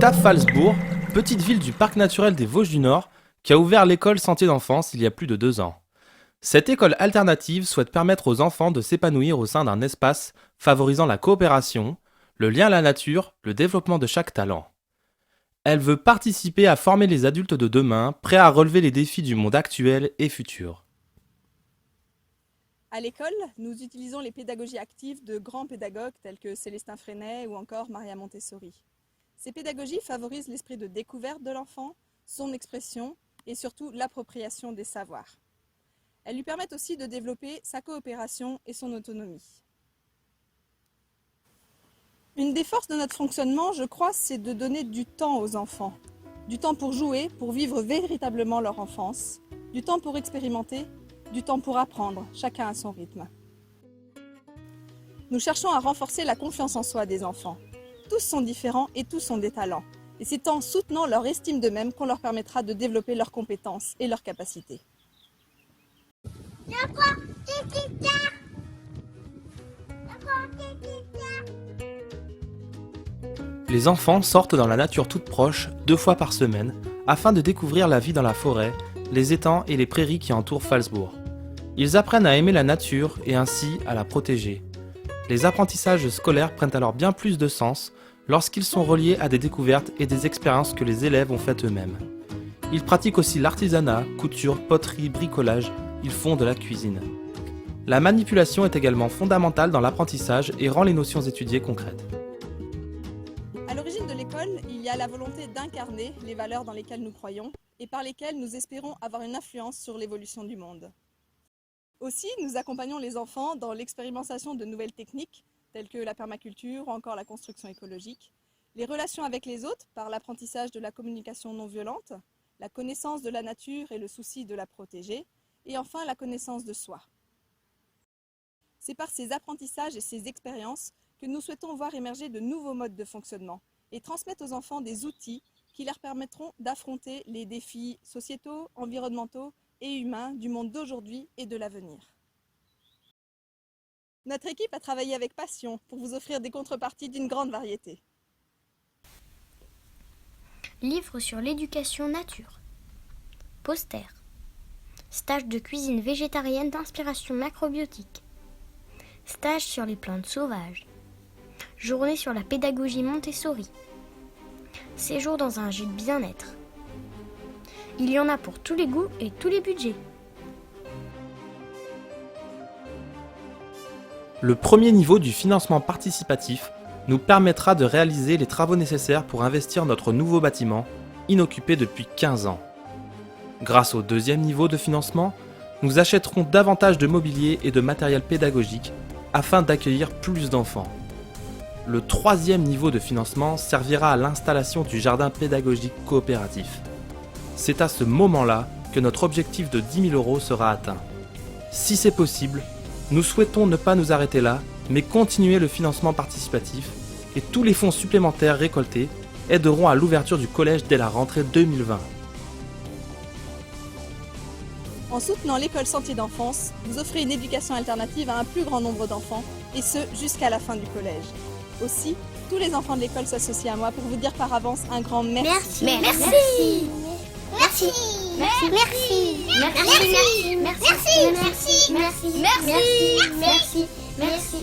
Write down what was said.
C'est à Phalsbourg, petite ville du parc naturel des Vosges du Nord, qui a ouvert l'école Sentier d'enfance il y a plus de 2 ans. Cette école alternative souhaite permettre aux enfants de s'épanouir au sein d'un espace favorisant la coopération, le lien à la nature, le développement de chaque talent. Elle veut participer à former les adultes de demain, prêts à relever les défis du monde actuel et futur. À l'école, nous utilisons les pédagogies actives de grands pédagogues tels que Célestin Freinet ou encore Maria Montessori. Ces pédagogies favorisent l'esprit de découverte de l'enfant, son expression et surtout l'appropriation des savoirs. Elles lui permettent aussi de développer sa coopération et son autonomie. Une des forces de notre fonctionnement, je crois, c'est de donner du temps aux enfants. Du temps pour jouer, pour vivre véritablement leur enfance. Du temps pour expérimenter, du temps pour apprendre, chacun à son rythme. Nous cherchons à renforcer la confiance en soi des enfants. Tous sont différents et tous ont des talents. Et c'est en soutenant leur estime d'eux-mêmes qu'on leur permettra de développer leurs compétences et leurs capacités. Les enfants sortent dans la nature toute proche 2 fois par semaine afin de découvrir la vie dans la forêt, les étangs et les prairies qui entourent Phalsbourg. Ils apprennent à aimer la nature et ainsi à la protéger. Les apprentissages scolaires prennent alors bien plus de sens lorsqu'ils sont reliés à des découvertes et des expériences que les élèves ont faites eux-mêmes. Ils pratiquent aussi l'artisanat, couture, poterie, bricolage, ils font de la cuisine. La manipulation est également fondamentale dans l'apprentissage et rend les notions étudiées concrètes. À l'origine de l'école, il y a la volonté d'incarner les valeurs dans lesquelles nous croyons et par lesquelles nous espérons avoir une influence sur l'évolution du monde. Aussi, nous accompagnons les enfants dans l'expérimentation de nouvelles techniques, telles que la permaculture ou encore la construction écologique, les relations avec les autres par l'apprentissage de la communication non violente, la connaissance de la nature et le souci de la protéger, et enfin la connaissance de soi. C'est par ces apprentissages et ces expériences que nous souhaitons voir émerger de nouveaux modes de fonctionnement et transmettre aux enfants des outils qui leur permettront d'affronter les défis sociétaux, environnementaux et humains du monde d'aujourd'hui et de l'avenir. Notre équipe a travaillé avec passion pour vous offrir des contreparties d'une grande variété. Livre sur l'éducation nature. Poster. Stage de cuisine végétarienne d'inspiration macrobiotique. Stage sur les plantes sauvages. Journée sur la pédagogie Montessori. Séjour dans un gîte bien-être. Il y en a pour tous les goûts et tous les budgets. Le premier niveau du financement participatif nous permettra de réaliser les travaux nécessaires pour investir notre nouveau bâtiment, inoccupé depuis 15 ans. Grâce au deuxième niveau de financement, nous achèterons davantage de mobilier et de matériel pédagogique afin d'accueillir plus d'enfants. Le troisième niveau de financement servira à l'installation du jardin pédagogique coopératif. C'est à ce moment-là que notre objectif de 10 000 € sera atteint. Si c'est possible, nous souhaitons ne pas nous arrêter là, mais continuer le financement participatif et tous les fonds supplémentaires récoltés aideront à l'ouverture du collège dès la rentrée 2020. En soutenant l'école Sentier d'enfance, vous offrez une éducation alternative à un plus grand nombre d'enfants, et ce, jusqu'à la fin du collège. Aussi, tous les enfants de l'école s'associent à moi pour vous dire par avance un grand merci. Merci. Merci. Merci. Merci. Merci. Merci. Merci. Merci. Merci. Merci. Merci. Merci.